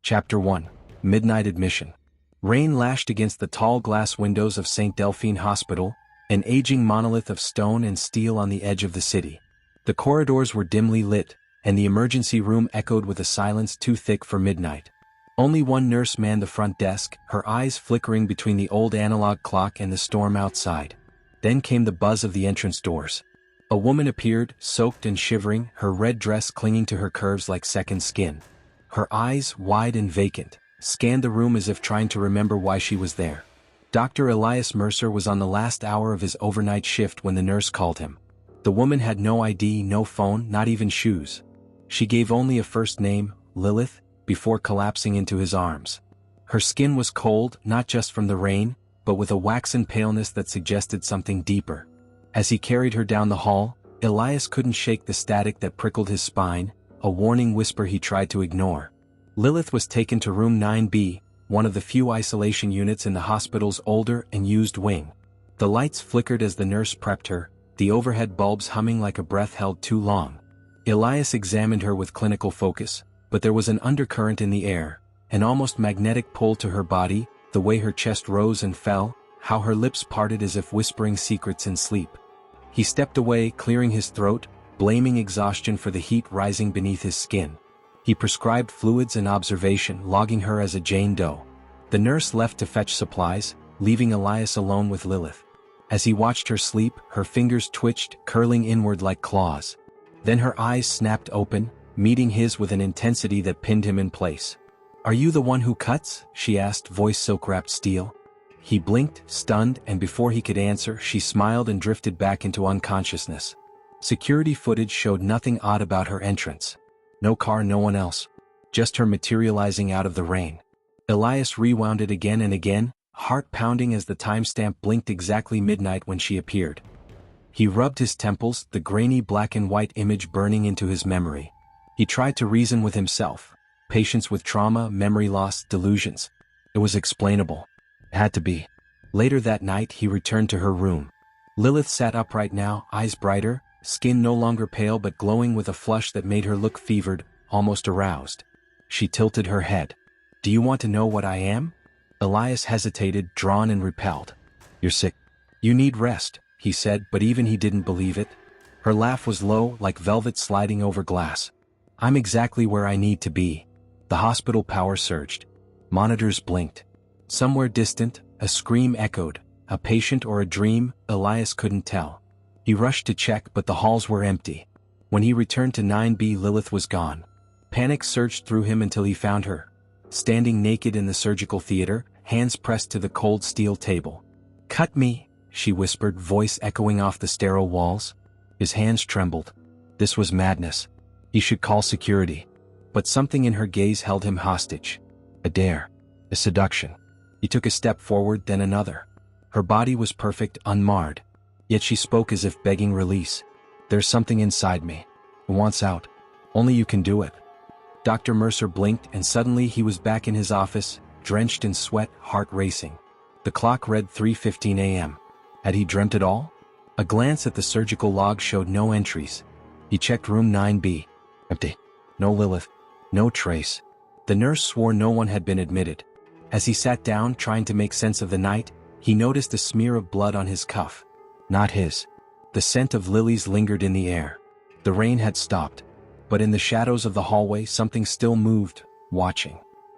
Chapter 1. Midnight Admission. Rain lashed against the tall glass windows of St. Delphine Hospital, an aging monolith of stone and steel on the edge of the city. The corridors were dimly lit, and the emergency room echoed with a silence too thick for midnight. Only one nurse manned the front desk, her eyes flickering between the old analog clock and the storm outside. Then came the buzz of the entrance doors. A woman appeared, soaked and shivering, her red dress clinging to her curves like second skin. Her eyes, wide and vacant, scanned the room as if trying to remember why she was there. Dr. Elias Mercer was on the last hour of his overnight shift when the nurse called him. The woman had no ID, no phone, not even shoes. She gave only a first name, Lilith, before collapsing into his arms. Her skin was cold, not just from the rain, but with a waxen paleness that suggested something deeper. As he carried her down the hall, Elias couldn't shake the static that prickled his spine, a warning whisper he tried to ignore. Lilith was taken to room 9B, one of the few isolation units in the hospital's older and used wing. The lights flickered as the nurse prepped her, the overhead bulbs humming like a breath held too long. Elias examined her with clinical focus, but there was an undercurrent in the air, an almost magnetic pull to her body, the way her chest rose and fell, how her lips parted as if whispering secrets in sleep. He stepped away, clearing his throat, blaming exhaustion for the heat rising beneath his skin. He prescribed fluids and observation, logging her as a Jane Doe. The nurse left to fetch supplies, leaving Elias alone with Lilith. As he watched her sleep, her fingers twitched, curling inward like claws. Then her eyes snapped open, meeting his with an intensity that pinned him in place. "Are you the one who cuts?" she asked, voice silk-wrapped steel. He blinked, stunned, and before he could answer, she smiled and drifted back into unconsciousness. Security footage showed nothing odd about her entrance. No car, no one else. Just her materializing out of the rain. Elias rewound it again and again, heart pounding as the timestamp blinked exactly midnight when she appeared. He rubbed his temples, the grainy black and white image burning into his memory. He tried to reason with himself. Patients with trauma, memory loss, delusions. It was explainable. It had to be. Later that night he returned to her room. Lilith sat upright now, eyes brighter, skin no longer pale but glowing with a flush that made her look fevered, almost aroused. She tilted her head. "Do you want to know what I am?" Elias hesitated, drawn and repelled. "You're sick. You need rest," he said, but even he didn't believe it. Her laugh was low, like velvet sliding over glass. "I'm exactly where I need to be." The hospital power surged. Monitors blinked. Somewhere distant, a scream echoed. A patient or a dream, Elias couldn't tell. He rushed to check, but the halls were empty. When he returned to 9B, Lilith was gone. Panic surged through him until he found her, standing naked in the surgical theater, hands pressed to the cold steel table. "Cut me," she whispered, voice echoing off the sterile walls. His hands trembled. This was madness. He should call security. But something in her gaze held him hostage. A dare. A seduction. He took a step forward, then another. Her body was perfect, unmarred. Yet she spoke as if begging release. "There's something inside me. It wants out. Only you can do it." Dr. Mercer blinked, and suddenly he was back in his office, drenched in sweat, heart racing. The clock read 3:15 a.m. Had he dreamt it all? A glance at the surgical log showed no entries. He checked room 9B. Empty. No Lilith. No trace. The nurse swore no one had been admitted. As he sat down, trying to make sense of the night, he noticed a smear of blood on his cuff. Not his. The scent of lilies lingered in the air. The rain had stopped. But in the shadows of the hallway something still moved, watching.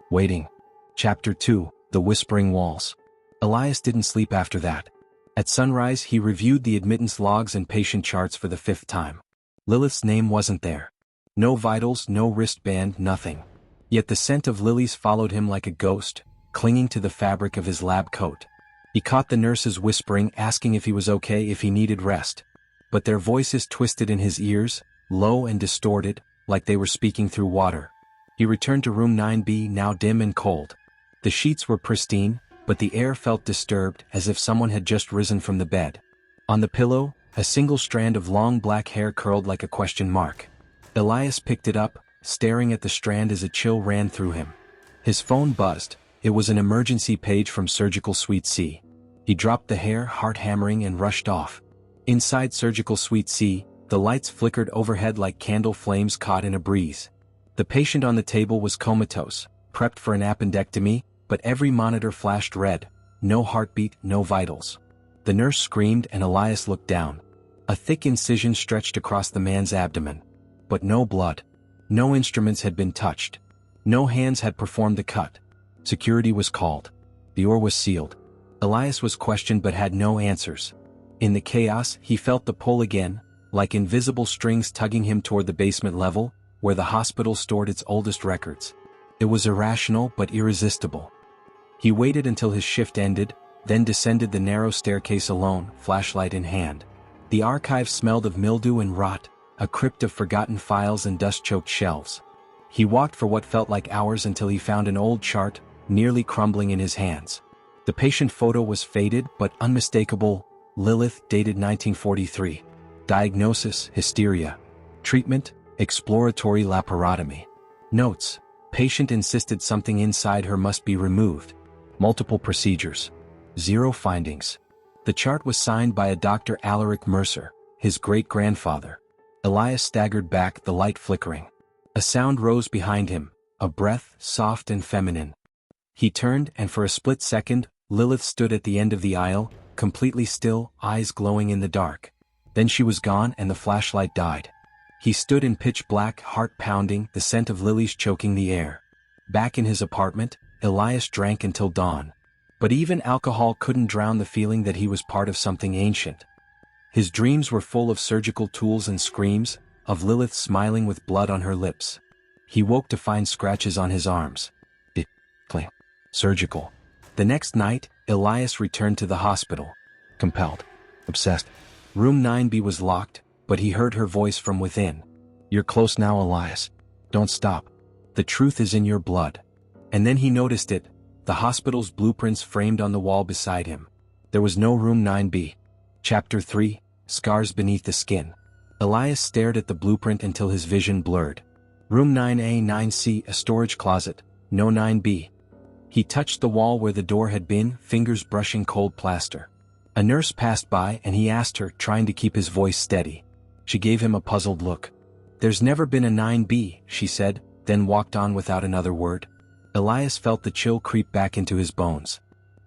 Waiting. Chapter 2. The Whispering Walls. Elias didn't sleep after that. At sunrise he reviewed the admittance logs and patient charts for the 5th time. Lilith's name wasn't there. No vitals, no wristband, nothing. Yet the scent of lilies followed him like a ghost, clinging to the fabric of his lab coat. He caught the nurses whispering, asking if he was okay, if he needed rest. But their voices twisted in his ears, low and distorted, like they were speaking through water. He returned to room 9B, now dim and cold. The sheets were pristine, but the air felt disturbed, as if someone had just risen from the bed. On the pillow, a single strand of long black hair curled like a question mark. Elias picked it up, staring at the strand as a chill ran through him. His phone buzzed. It was an emergency page from Surgical Suite C. He dropped the hair, heart hammering, and rushed off. Inside Surgical Suite C, the lights flickered overhead like candle flames caught in a breeze. The patient on the table was comatose, prepped for an appendectomy, but every monitor flashed red. No heartbeat, no vitals. The nurse screamed and Elias looked down. A thick incision stretched across the man's abdomen. But no blood. No instruments had been touched. No hands had performed the cut. Security was called. The door was sealed. Elias was questioned but had no answers. In the chaos, he felt the pull again, like invisible strings tugging him toward the basement level, where the hospital stored its oldest records. It was irrational but irresistible. He waited until his shift ended, then descended the narrow staircase alone, flashlight in hand. The archive smelled of mildew and rot, a crypt of forgotten files and dust-choked shelves. He walked for what felt like hours until he found an old chart, nearly crumbling in his hands. The patient photo was faded but unmistakable. Lilith, dated 1943. Diagnosis, hysteria. Treatment, exploratory laparotomy. Notes, patient insisted something inside her must be removed. Multiple procedures. Zero findings. The chart was signed by a Dr. Elias Mercer, his great-grandfather. Elias staggered back, the light flickering. A sound rose behind him, a breath, soft and feminine. He turned, and for a split second, Lilith stood at the end of the aisle, completely still, eyes glowing in the dark. Then she was gone and the flashlight died. He stood in pitch black, heart pounding, the scent of lilies choking the air. Back in his apartment, Elias drank until dawn. But even alcohol couldn't drown the feeling that he was part of something ancient. His dreams were full of surgical tools and screams, of Lilith smiling with blood on her lips. He woke to find scratches on his arms. Clean. Surgical. The next night, Elias returned to the hospital. Compelled. Obsessed. Room 9B was locked, but he heard her voice from within. You're close now, Elias. Don't stop. The truth is in your blood. And then he noticed it, the hospital's blueprints framed on the wall beside him. There was no room 9B. Chapter 3, Scars Beneath the Skin. Elias stared at the blueprint until his vision blurred. Room 9A, 9C, a storage closet, no 9B. He touched the wall where the door had been, fingers brushing cold plaster. A nurse passed by and he asked her, trying to keep his voice steady. She gave him a puzzled look. There's never been a 9B, she said, then walked on without another word. Elias felt the chill creep back into his bones.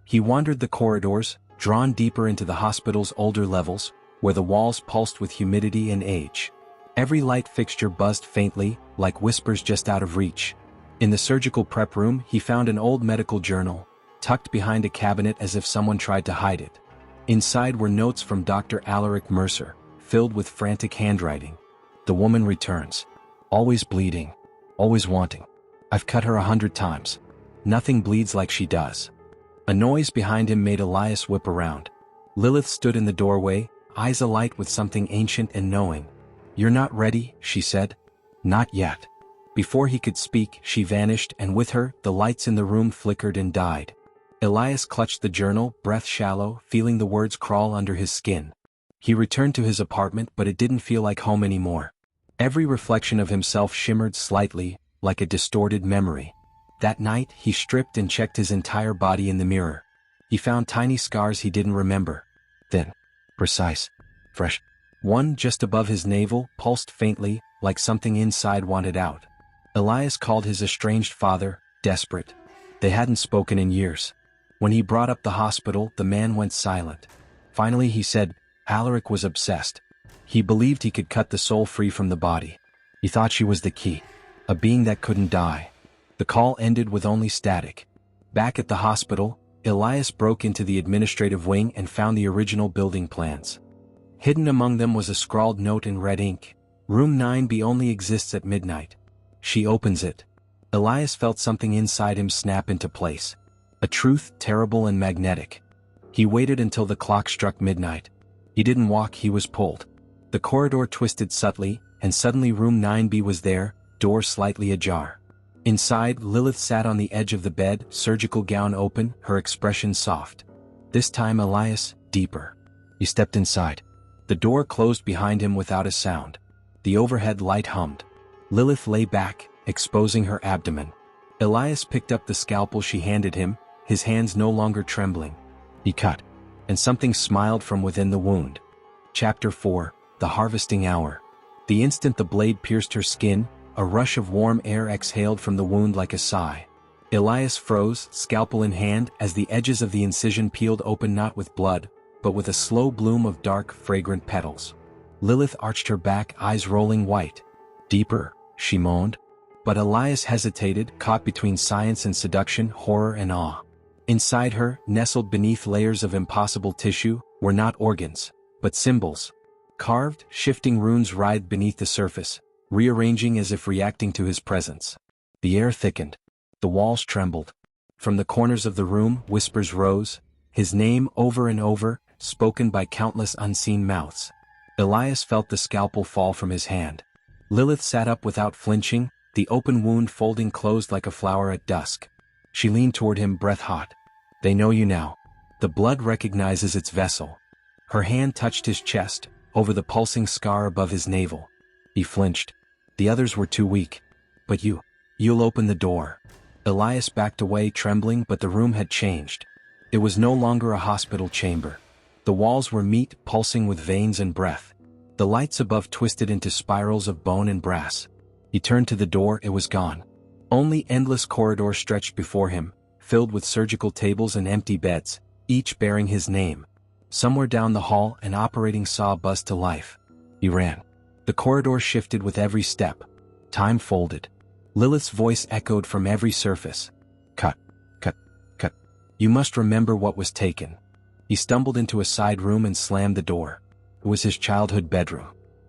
He wandered the corridors, drawn deeper into the hospital's older levels, where the walls pulsed with humidity and age. Every light fixture buzzed faintly, like whispers just out of reach. In the surgical prep room, he found an old medical journal, tucked behind a cabinet as if someone tried to hide it. Inside were notes from Dr. Elias Mercer, filled with frantic handwriting. The woman returns. Always bleeding. Always wanting. I've cut her 100 times. Nothing bleeds like she does. A noise behind him made Elias whip around. Lilith stood in the doorway, eyes alight with something ancient and knowing. You're not ready, she said. Not yet. Before he could speak, she vanished, and with her, the lights in the room flickered and died. Elias clutched the journal, breath shallow, feeling the words crawl under his skin. He returned to his apartment, but it didn't feel like home anymore. Every reflection of himself shimmered slightly, like a distorted memory. That night, he stripped and checked his entire body in the mirror. He found tiny scars he didn't remember. Thin. Precise. Fresh. One just above his navel pulsed faintly, like something inside wanted out. Elias called his estranged father, desperate. They hadn't spoken in years. When he brought up the hospital, the man went silent. Finally he said, Alaric was obsessed. He believed he could cut the soul free from the body. He thought she was the key. A being that couldn't die. The call ended with only static. Back at the hospital, Elias broke into the administrative wing and found the original building plans. Hidden among them was a scrawled note in red ink. Room 9B only exists at midnight. She opens it. Elias felt something inside him snap into place. A truth terrible and magnetic. He waited until the clock struck midnight. He didn't walk, he was pulled. The corridor twisted subtly, and suddenly room 9B was there, door slightly ajar. Inside, Lilith sat on the edge of the bed, surgical gown open, her expression soft. This time Elias, deeper. He stepped inside. The door closed behind him without a sound. The overhead light hummed. Lilith lay back, exposing her abdomen. Elias picked up the scalpel she handed him, his hands no longer trembling. He cut. And something smiled from within the wound. Chapter 4, The Harvesting Hour. The instant the blade pierced her skin, a rush of warm air exhaled from the wound like a sigh. Elias froze, scalpel in hand, as the edges of the incision peeled open not with blood, but with a slow bloom of dark, fragrant petals. Lilith arched her back, eyes rolling white. "Deeper," she moaned. But Elias hesitated, caught between science and seduction, horror and awe. Inside her, nestled beneath layers of impossible tissue, were not organs, but symbols. Carved, shifting runes writhed beneath the surface, rearranging as if reacting to his presence. The air thickened. The walls trembled. From the corners of the room, whispers rose, his name over and over, spoken by countless unseen mouths. Elias felt the scalpel fall from his hand. Lilith sat up without flinching, the open wound folding closed like a flower at dusk. She leaned toward him, breath hot. "They know you now. The blood recognizes its vessel." Her hand touched his chest, over the pulsing scar above his navel. He flinched. The others were too weak. "But you'll open the door." Elias backed away, trembling, but the room had changed. It was no longer a hospital chamber. The walls were meat, pulsing with veins and breath. The lights above twisted into spirals of bone and brass. He turned to the door, it was gone. Only endless corridors stretched before him, filled with surgical tables and empty beds, each bearing his name. Somewhere down the hall, an operating saw buzzed to life. He ran. The corridor shifted with every step. Time folded. Lilith's voice echoed from every surface. "Cut, cut, cut. You must remember what was taken." He stumbled into a side room and slammed the door. It was his childhood bedroom.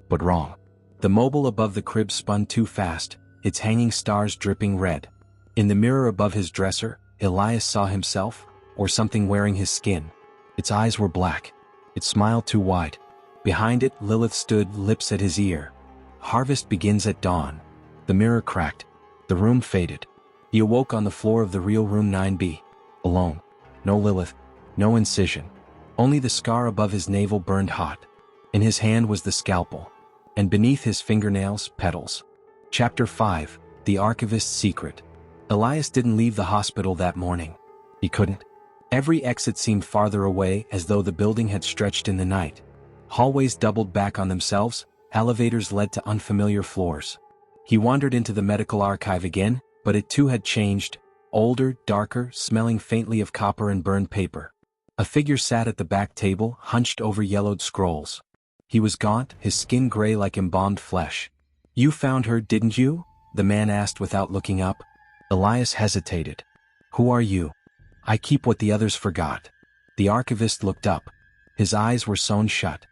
But wrong. The mobile above the crib spun too fast, its hanging stars dripping red. In the mirror above his dresser, Elias saw himself, or something wearing his skin. Its eyes were black. It smiled too wide. Behind it, Lilith stood, lips at his ear. "Harvest begins at dawn." The mirror cracked. The room faded. He awoke on the floor of the real room 9B. Alone. No Lilith. No incision. Only the scar above his navel burned hot. In his hand was the scalpel. And beneath his fingernails, petals. Chapter 5. The Archivist's Secret. Elias didn't leave the hospital that morning. He couldn't. Every exit seemed farther away, as though the building had stretched in the night. Hallways doubled back on themselves, elevators led to unfamiliar floors. He wandered into the medical archive again, but it too had changed, older, darker, smelling faintly of copper and burned paper. A figure sat at the back table, hunched over yellowed scrolls. He was gaunt, his skin gray like embalmed flesh. "You found her, didn't you?" the man asked without looking up. Elias hesitated. "Who are you?" "I keep what the others forgot." The archivist looked up. His eyes were sewn shut.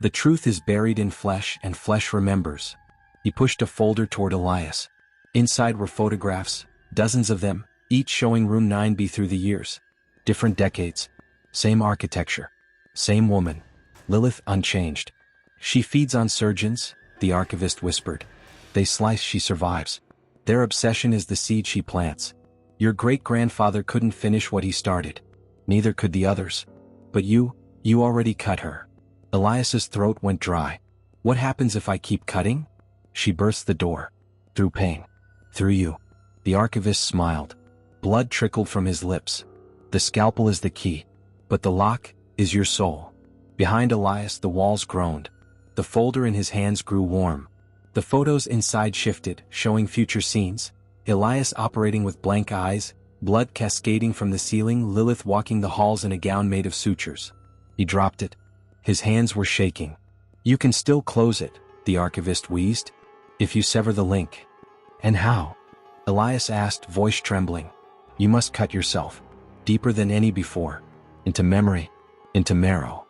"The truth is buried in flesh, and flesh remembers." He pushed a folder toward Elias. Inside were photographs, dozens of them, each showing room 9B through the years. Different decades. Same architecture. Same woman. Lilith unchanged. "She feeds on surgeons," the archivist whispered. "They slice, she survives. Their obsession is the seed she plants. Your great-grandfather couldn't finish what he started. Neither could the others. But you already cut her." Elias's throat went dry. "What happens if I keep cutting?" She burst the door. "Through pain. Through you." The archivist smiled. Blood trickled from his lips. "The scalpel is the key. But the lock is your soul." Behind Elias the walls groaned. The folder in his hands grew warm. The photos inside shifted, showing future scenes. Elias operating with blank eyes, blood cascading from the ceiling, Lilith walking the halls in a gown made of sutures. He dropped it. His hands were shaking. "You can still close it," the archivist wheezed. "If you sever the link." "And how?" Elias asked, voice trembling. "You must cut yourself. Deeper than any before. Into memory. Into marrow."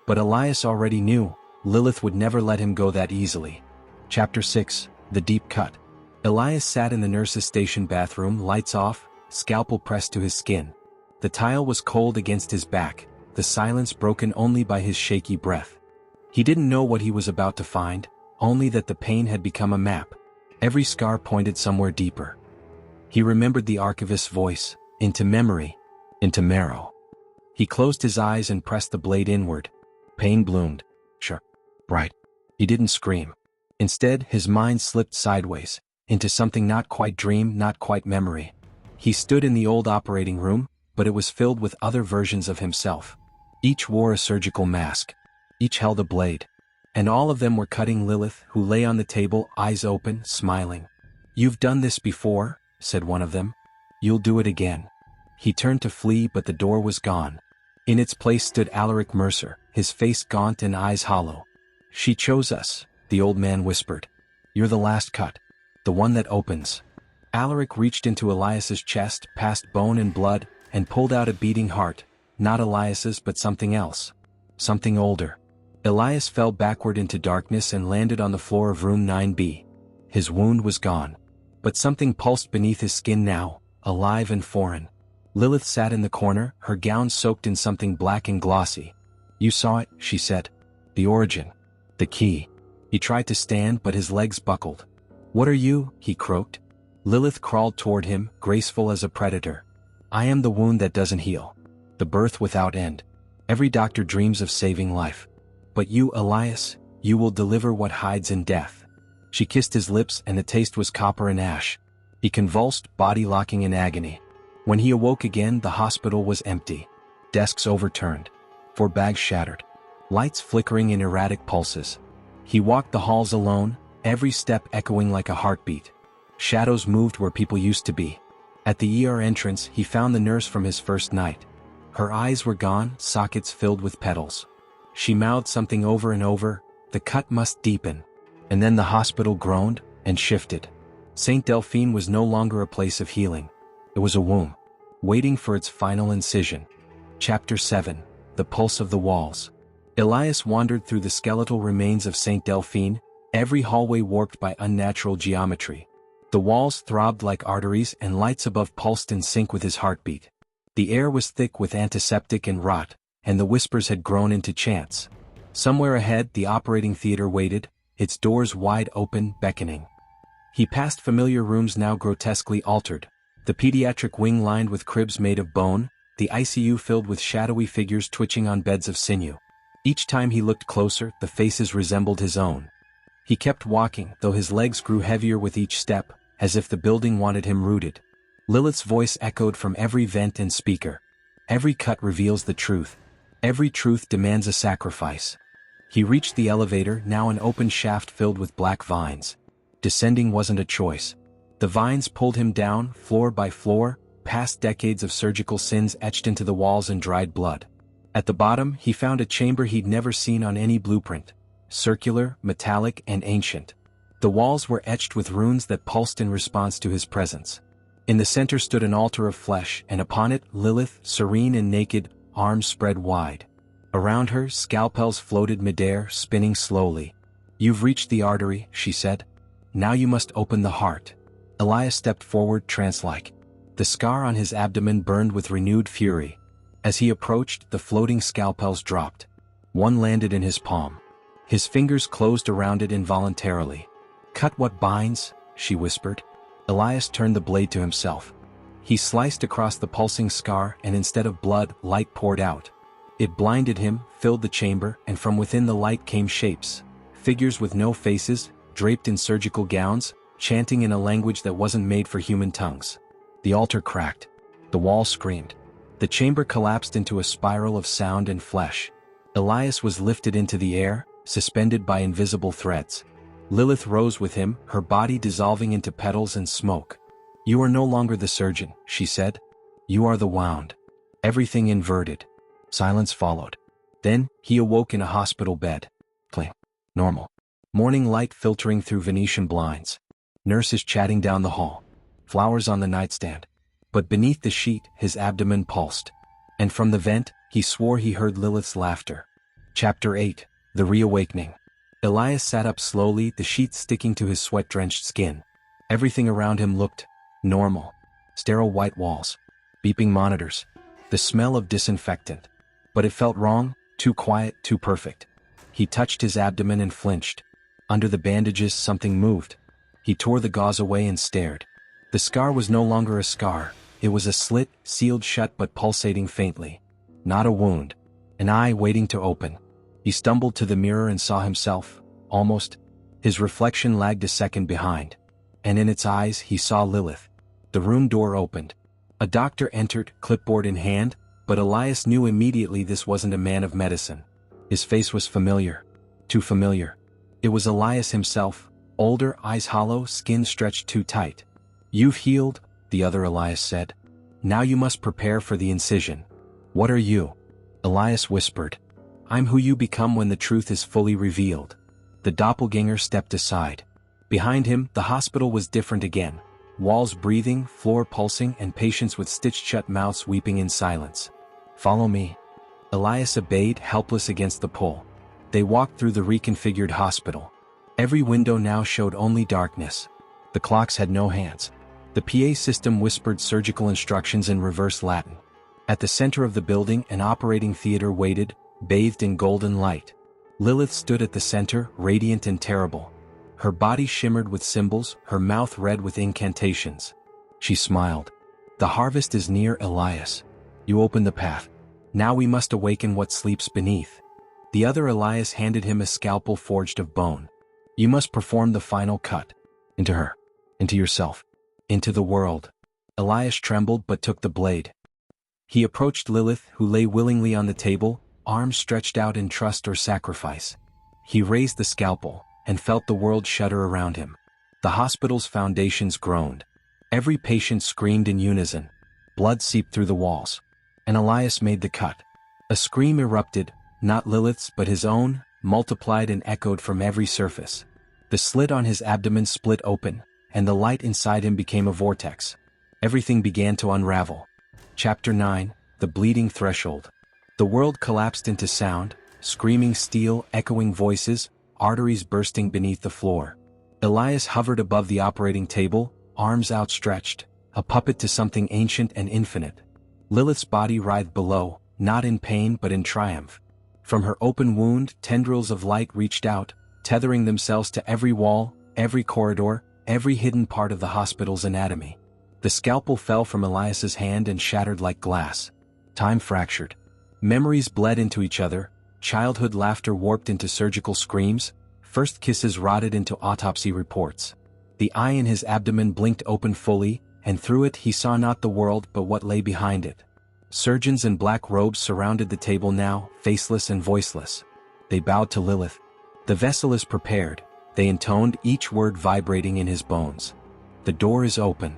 But Elias already knew, Lilith would never let him go that easily. Chapter 6. The Deep Cut. Elias sat in the nurse's station bathroom, lights off, scalpel pressed to his skin. The tile was cold against his back, the silence broken only by his shaky breath. He didn't know what he was about to find, only that the pain had become a map. Every scar pointed somewhere deeper. He remembered the archivist's voice, into memory, into marrow. He closed his eyes and pressed the blade inward. Pain bloomed. Sure. Bright. He didn't scream. Instead, his mind slipped sideways, into something not quite dream, not quite memory. He stood in the old operating room, but it was filled with other versions of himself. Each wore a surgical mask. Each held a blade. And all of them were cutting Lilith, who lay on the table, eyes open, smiling. "You've done this before," said one of them. You'll do it again. He turned to flee, but the door was gone. In its place stood Elias Mercer, his face gaunt and eyes hollow. She chose us, the old man whispered. You're the last cut. The one that opens. Alaric reached into Elias's chest, past bone and blood, and pulled out a beating heart, not Elias's but something else. Something older. Elias fell backward into darkness and landed on the floor of room 9B. His wound was gone. But something pulsed beneath his skin now, alive and foreign. Lilith sat in the corner, her gown soaked in something black and glossy. You saw it, she said. The origin. The key. He tried to stand, but his legs buckled. What are you? He croaked. Lilith crawled toward him, graceful as a predator. I am the wound that doesn't heal. The birth without end. Every doctor dreams of saving life. But you, Elias, you will deliver what hides in death. She kissed his lips, and the taste was copper and ash. He convulsed, body locking in agony. When he awoke again, the hospital was empty. Desks overturned. 4 bags shattered. Lights flickering in erratic pulses. He walked the halls alone, every step echoing like a heartbeat. Shadows moved where people used to be. At the ER entrance, he found the nurse from his first night. Her eyes were gone, sockets filled with petals. She mouthed something over and over, the cut must deepen. And then the hospital groaned and shifted. St. Delphine was no longer a place of healing. It was a womb, waiting for its final incision. Chapter 7. The Pulse of the Walls. Elias wandered through the skeletal remains of St. Delphine, every hallway warped by unnatural geometry. The walls throbbed like arteries, and lights above pulsed in sync with his heartbeat. The air was thick with antiseptic and rot, and the whispers had grown into chants. Somewhere ahead, the operating theater waited, its doors wide open, beckoning. He passed familiar rooms now grotesquely altered, the pediatric wing lined with cribs made of bone, the ICU filled with shadowy figures twitching on beds of sinew. Each time he looked closer, the faces resembled his own. He kept walking, though his legs grew heavier with each step, as if the building wanted him rooted. Lilith's voice echoed from every vent and speaker. Every cut reveals the truth. Every truth demands a sacrifice. He reached the elevator, now an open shaft filled with black vines. Descending wasn't a choice. The vines pulled him down, floor by floor, past decades of surgical sins etched into the walls in dried blood. At the bottom, he found a chamber he'd never seen on any blueprint. Circular, metallic, and ancient. The walls were etched with runes that pulsed in response to his presence. In the center stood an altar of flesh, and upon it, Lilith, serene and naked, arms spread wide. Around her, scalpels floated midair, spinning slowly. You've reached the artery, she said. Now you must open the heart. Elias stepped forward, trance-like. The scar on his abdomen burned with renewed fury. As he approached, the floating scalpels dropped. One landed in his palm. His fingers closed around it involuntarily. Cut what binds, she whispered. Elias turned the blade to himself. He sliced across the pulsing scar, and instead of blood, light poured out. It blinded him, filled the chamber, and from within the light came shapes. Figures with no faces, draped in surgical gowns, chanting in a language that wasn't made for human tongues. The altar cracked. The wall screamed. The chamber collapsed into a spiral of sound and flesh. Elias was lifted into the air, suspended by invisible threads. Lilith rose with him, her body dissolving into petals and smoke. You are no longer the surgeon, she said. You are the wound. Everything inverted. Silence followed. Then, he awoke in a hospital bed. Clean. Normal. Morning light filtering through Venetian blinds. Nurses chatting down the hall. Flowers on the nightstand. But beneath the sheet, his abdomen pulsed. And from the vent, he swore he heard Lilith's laughter. Chapter 8. The Reawakening. Elias sat up slowly, the sheets sticking to his sweat-drenched skin. Everything around him looked normal. Sterile white walls. Beeping monitors. The smell of disinfectant. But it felt wrong, too quiet, too perfect. He touched his abdomen and flinched. Under the bandages, something moved. He tore the gauze away and stared. The scar was no longer a scar. It was a slit, sealed shut but pulsating faintly. Not a wound. An eye waiting to open. He stumbled to the mirror and saw himself, almost. His reflection lagged a second behind. And in its eyes, he saw Lilith. The room door opened. A doctor entered, clipboard in hand, but Elias knew immediately this wasn't a man of medicine. His face was familiar. Too familiar. It was Elias himself, older, eyes hollow, skin stretched too tight. You've healed, the other Elias said. Now you must prepare for the incision. What are you? Elias whispered. I'm who you become when the truth is fully revealed. The doppelganger stepped aside. Behind him, the hospital was different again. Walls breathing, floor pulsing, and patients with stitched-shut mouths weeping in silence. Follow me. Elias obeyed, helpless against the pull. They walked through the reconfigured hospital. Every window now showed only darkness. The clocks had no hands. The PA system whispered surgical instructions in reverse Latin. At the center of the building, an operating theater waited, bathed in golden light. Lilith stood at the center, radiant and terrible. Her body shimmered with symbols, her mouth red with incantations. She smiled. The harvest is near, Elias. You open the path. Now we must awaken what sleeps beneath. The other Elias handed him a scalpel forged of bone. You must perform the final cut. Into her. Into yourself. Into the world. Elias trembled but took the blade. He approached Lilith, who lay willingly on the table, arms stretched out in trust or sacrifice. He raised the scalpel, and felt the world shudder around him. The hospital's foundations groaned. Every patient screamed in unison. Blood seeped through the walls. And Elias made the cut. A scream erupted, not Lilith's but his own, multiplied and echoed from every surface. The slit on his abdomen split open, and the light inside him became a vortex. Everything began to unravel. Chapter 9, The Bleeding Threshold. The world collapsed into sound, screaming steel, echoing voices, arteries bursting beneath the floor. Elias hovered above the operating table, arms outstretched, a puppet to something ancient and infinite. Lilith's body writhed below, not in pain but in triumph. From her open wound, tendrils of light reached out, tethering themselves to every wall, every corridor, every hidden part of the hospital's anatomy. The scalpel fell from Elias's hand and shattered like glass. Time fractured. Memories bled into each other, childhood laughter warped into surgical screams, first kisses rotted into autopsy reports. The eye in his abdomen blinked open fully, and through it he saw not the world but what lay behind it. Surgeons in black robes surrounded the table now, faceless and voiceless. They bowed to Lilith. The vessel is prepared, they intoned, each word vibrating in his bones. The door is open.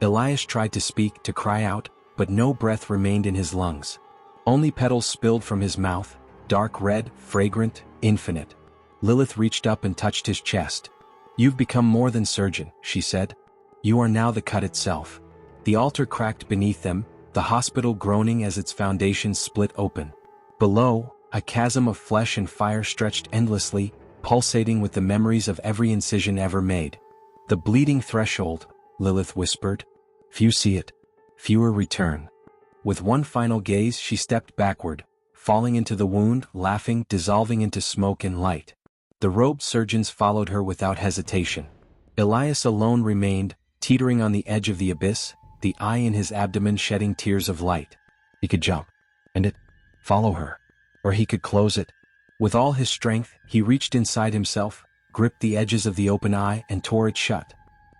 Elias tried to speak, to cry out, but no breath remained in his lungs. Only petals spilled from his mouth, dark red, fragrant, infinite. Lilith reached up and touched his chest. You've become more than surgeon, she said. You are now the cut itself. The altar cracked beneath them, the hospital groaning as its foundations split open. Below, a chasm of flesh and fire stretched endlessly, pulsating with the memories of every incision ever made. The bleeding threshold, Lilith whispered. Few see it. Fewer return. With one final gaze she stepped backward, falling into the wound, laughing, dissolving into smoke and light. The robed surgeons followed her without hesitation. Elias alone remained, teetering on the edge of the abyss, the eye in his abdomen shedding tears of light. He could jump, and follow her. Or he could close it. With all his strength, he reached inside himself, gripped the edges of the open eye and tore it shut.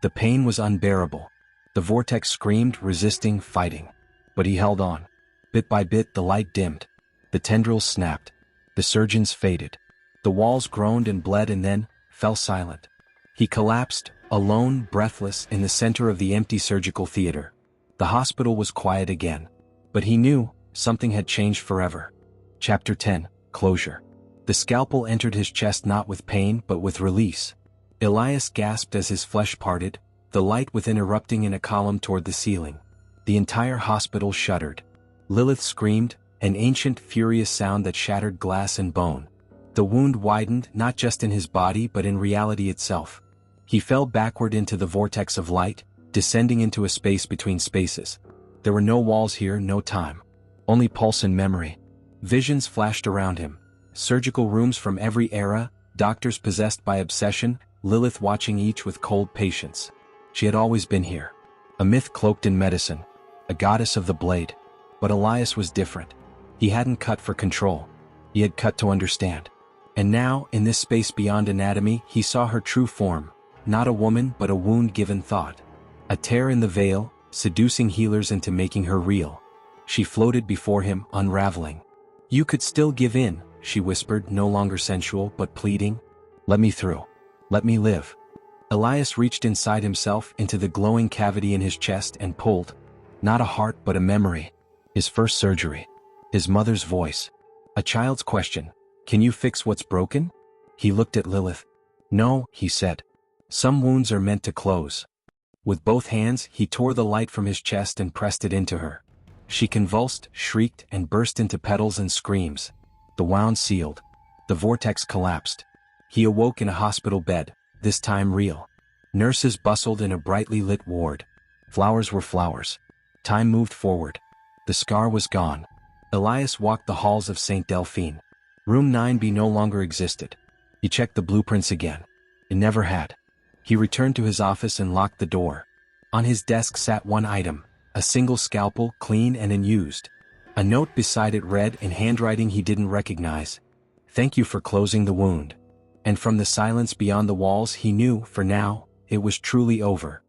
The pain was unbearable. The vortex screamed, resisting, fighting. But he held on. Bit by bit the light dimmed. The tendrils snapped. The surgeons faded. The walls groaned and bled and then fell silent. He collapsed, alone, breathless, in the center of the empty surgical theater. The hospital was quiet again. But he knew something had changed forever. Chapter 10, Closure. The scalpel entered his chest not with pain but with release. Elias gasped as his flesh parted, the light within erupting in a column toward the ceiling. The entire hospital shuddered. Lilith screamed, an ancient, furious sound that shattered glass and bone. The wound widened, not just in his body but in reality itself. He fell backward into the vortex of light, descending into a space between spaces. There were no walls here, no time. Only pulse and memory. Visions flashed around him. Surgical rooms from every era, doctors possessed by obsession, Lilith watching each with cold patience. She had always been here. A myth cloaked in medicine. A goddess of the blade. But Elias was different. He hadn't cut for control. He had cut to understand. And now, in this space beyond anatomy, he saw her true form. Not a woman but a wound given thought. A tear in the veil, seducing healers into making her real. She floated before him, unraveling. You could still give in, she whispered, no longer sensual but pleading. Let me through. Let me live. Elias reached inside himself into the glowing cavity in his chest and pulled. Not a heart but a memory. His first surgery. His mother's voice. A child's question. Can you fix what's broken? He looked at Lilith. No, he said. Some wounds are meant to close. With both hands he tore the light from his chest and pressed it into her. She convulsed, shrieked, and burst into petals and screams. The wound sealed. The vortex collapsed. He awoke in a hospital bed, this time real. Nurses bustled in a brightly lit ward. Flowers were flowers. Time moved forward. The scar was gone. Elias walked the halls of St. Delphine. Room 9B no longer existed. He checked the blueprints again. It never had. He returned to his office and locked the door. On his desk sat one item, a single scalpel, clean and unused. A note beside it read in handwriting he didn't recognize. Thank you for closing the wound. And from the silence beyond the walls he knew, for now, it was truly over.